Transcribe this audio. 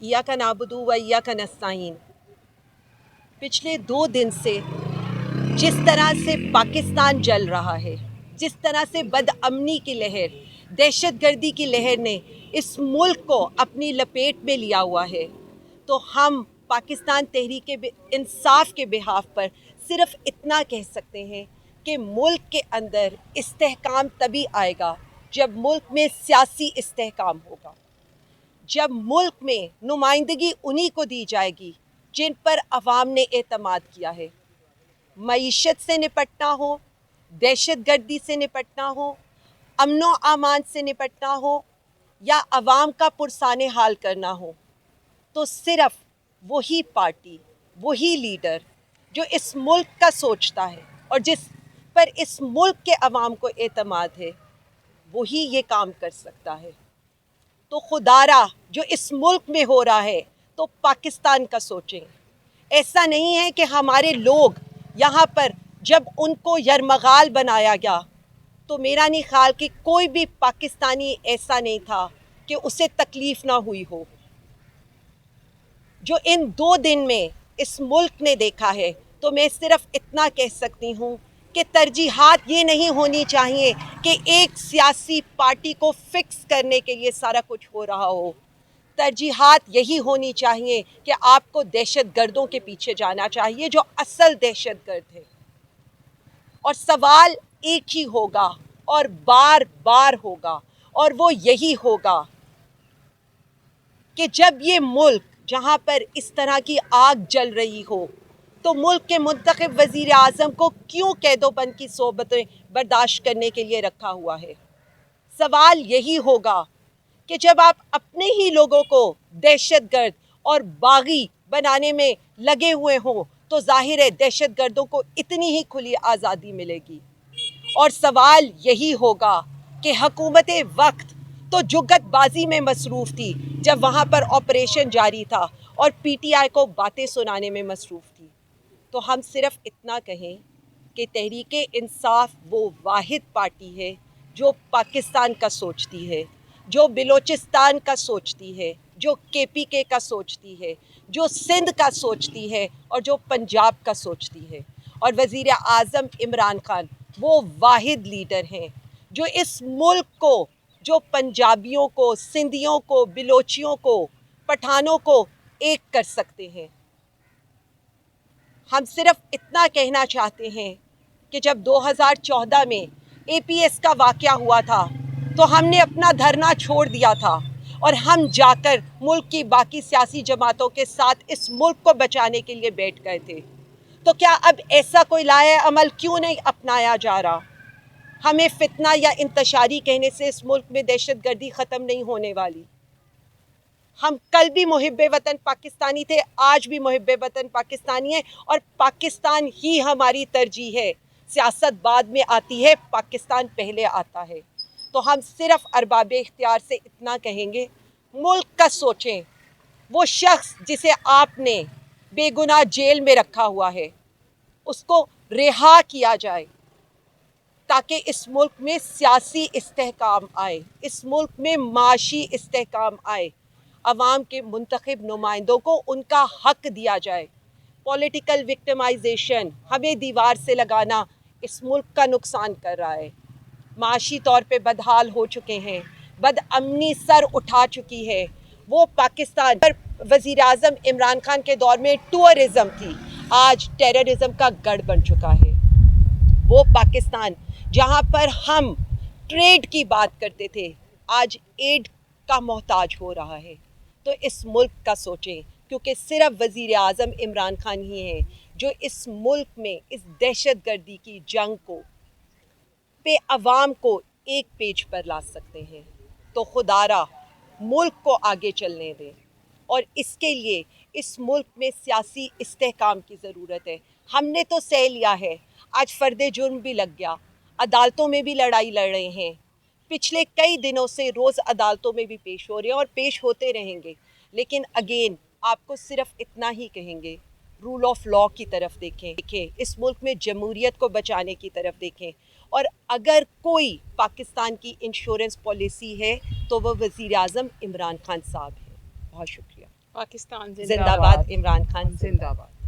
इय्याका नाबुदु व इय्याका नस्ताईन। पिछले 2 दिन से जिस तरह से पाकिस्तान जल रहा है, जिस तरह से बदअमनी की लहर, दहशतगर्दी की लहर ने इस मुल्क को अपनी लपेट में लिया हुआ है, तो हम पाकिस्तान तहरीक इंसाफ के बिहाफ पर सिर्फ इतना कह सकते हैं कि मुल्क के अंदर इस्तेहकाम तभी आएगा जब मुल्क में सियासी इस्तेहकाम होगा, जब मुल्क में नुमाइंदगी उन्हीं को दी जाएगी जिन पर अवाम ने एतमाद किया है। मईशत से निपटना हो, दहशतगर्दी से निपटना हो, अमनो अमान से निपटना हो या अवाम का पुरसाने हाल करना हो, तो सिर्फ वही पार्टी, वही लीडर जो इस मुल्क का सोचता है और जिस पर इस मुल्क के अवाम को एतमाद है, वही ये काम कर सकता है। तो खुदारा जो इस मुल्क में हो रहा है तो पाकिस्तान का सोचें। ऐसा नहीं है कि हमारे लोग यहाँ पर जब उनको यरमगाल बनाया गया तो मेरा नहीं ख्याल कि कोई भी पाकिस्तानी ऐसा नहीं था कि उसे तकलीफ़ ना हुई हो। जो इन 2 दिन में इस मुल्क ने देखा है, तो मैं सिर्फ इतना कह सकती हूँ कि तरजीहात ये नहीं होनी चाहिए कि एक सियासी पार्टी को फिक्स करने के लिए सारा कुछ हो रहा हो। तरजीहात यही होनी चाहिए कि आपको दहशतगर्दों के पीछे जाना चाहिए जो असल दहशतगर्द है, और सवाल एक ही होगा और बार बार होगा, और वो यही होगा कि जब ये मुल्क जहाँ पर इस तरह की आग जल रही हो, तो मुल्क के मुंतखब वज़ीर आज़म को क्यों कैदोबंद की सोबतें बर्दाश्त करने के लिए रखा हुआ है। सवाल यही होगा कि जब आप अपने ही लोगों को दहशतगर्द और बागी बनाने में लगे हुए हों, तो जाहिर है दहशतगर्दों को इतनी ही खुली आज़ादी मिलेगी। और सवाल यही होगा कि हुकूमत वक्त तो जुगतबाजी में मसरूफ़ थी जब वहाँ पर ऑपरेशन जारी था, और पीटीआई को बातें सुनाने में मसरूफ़ थी। तो हम सिर्फ इतना कहें कि तहरीक इंसाफ वो वाहिद पार्टी है जो पाकिस्तान का सोचती है, जो बलोचिस्तान का सोचती है, जो केपीके का सोचती है, जो सिंध का सोचती है और जो पंजाब का सोचती है। और वज़ीर आज़म इमरान खान वो वाहिद लीडर हैं जो इस मुल्क को, जो पंजाबियों को, सिंधियों को, बलोचियों को, पठानों को एक कर सकते हैं। हम सिर्फ इतना कहना चाहते हैं कि जब 2014 में एपीएस का वाक़या हुआ था तो हमने अपना धरना छोड़ दिया था और हम जाकर मुल्क की बाकी सियासी जमातों के साथ इस मुल्क को बचाने के लिए बैठ गए थे। तो क्या अब ऐसा कोई लाया अमल क्यों नहीं अपनाया जा रहा? हमें फितना या इंतशारी कहने से इस मुल्क में दहशतगर्दी ख़त्म नहीं होने वाली। हम कल भी मुहिब्बे वतन पाकिस्तानी थे, आज भी मुहिब्बे वतन पाकिस्तानी हैं, और पाकिस्तान ही हमारी तरजीह है। सियासत बाद में आती है, पाकिस्तान पहले आता है। तो हम सिर्फ अरबाब इख्तियार से इतना कहेंगे, मुल्क का सोचें। वो शख्स जिसे आपने बेगुनाह जेल में रखा हुआ है, उसको रिहा किया जाए ताकि इस मुल्क में सियासी इस्तेहकाम आए, इस मुल्क में माशी इस्तेहकाम आए, अवाम के मुंतखब नुमाइंदों को उनका हक दिया जाए। पॉलिटिकल विक्टिमाइजेशन, हमें दीवार से लगाना इस मुल्क का नुकसान कर रहा है। माशी तौर पे बदहाल हो चुके हैं, बदअमनी सर उठा चुकी है। वो पाकिस्तान पर वज़ीर आज़म इमरान खान के दौर में टूरिज़म थी, आज टेररिज्म का गढ़ बन चुका है। वो पाकिस्तान जहाँ पर हम ट्रेड की बात करते थे, आज एड का मोहताज हो रहा है। तो इस मुल्क का सोचें, क्योंकि सिर्फ वज़ीर आज़म इमरान खान ही हैं जो इस मुल्क में इस दहशतगर्दी की जंग को पे अवाम को एक पेज पर ला सकते हैं। तो खुदारा मुल्क को आगे चलने दें, और इसके लिए इस मुल्क में सियासी इस्तेहकाम की ज़रूरत है। हमने तो सह लिया है, आज फ़र्द जुर्म भी लग गया, अदालतों में भी लड़ाई लड़ रहे हैं, पिछले कई दिनों से रोज़ अदालतों में भी पेश हो रहे हैं और पेश होते रहेंगे। लेकिन अगेन आपको सिर्फ इतना ही कहेंगे, रूल ऑफ लॉ की तरफ देखें, इस मुल्क में जमहूरियत को बचाने की तरफ देखें। और अगर कोई पाकिस्तान की इंश्योरेंस पॉलिसी है तो वह वज़ीर आज़म इमरान खान साहब है। बहुत शुक्रिया। پاکستان زندہ باد، عمران خان زندہ باد.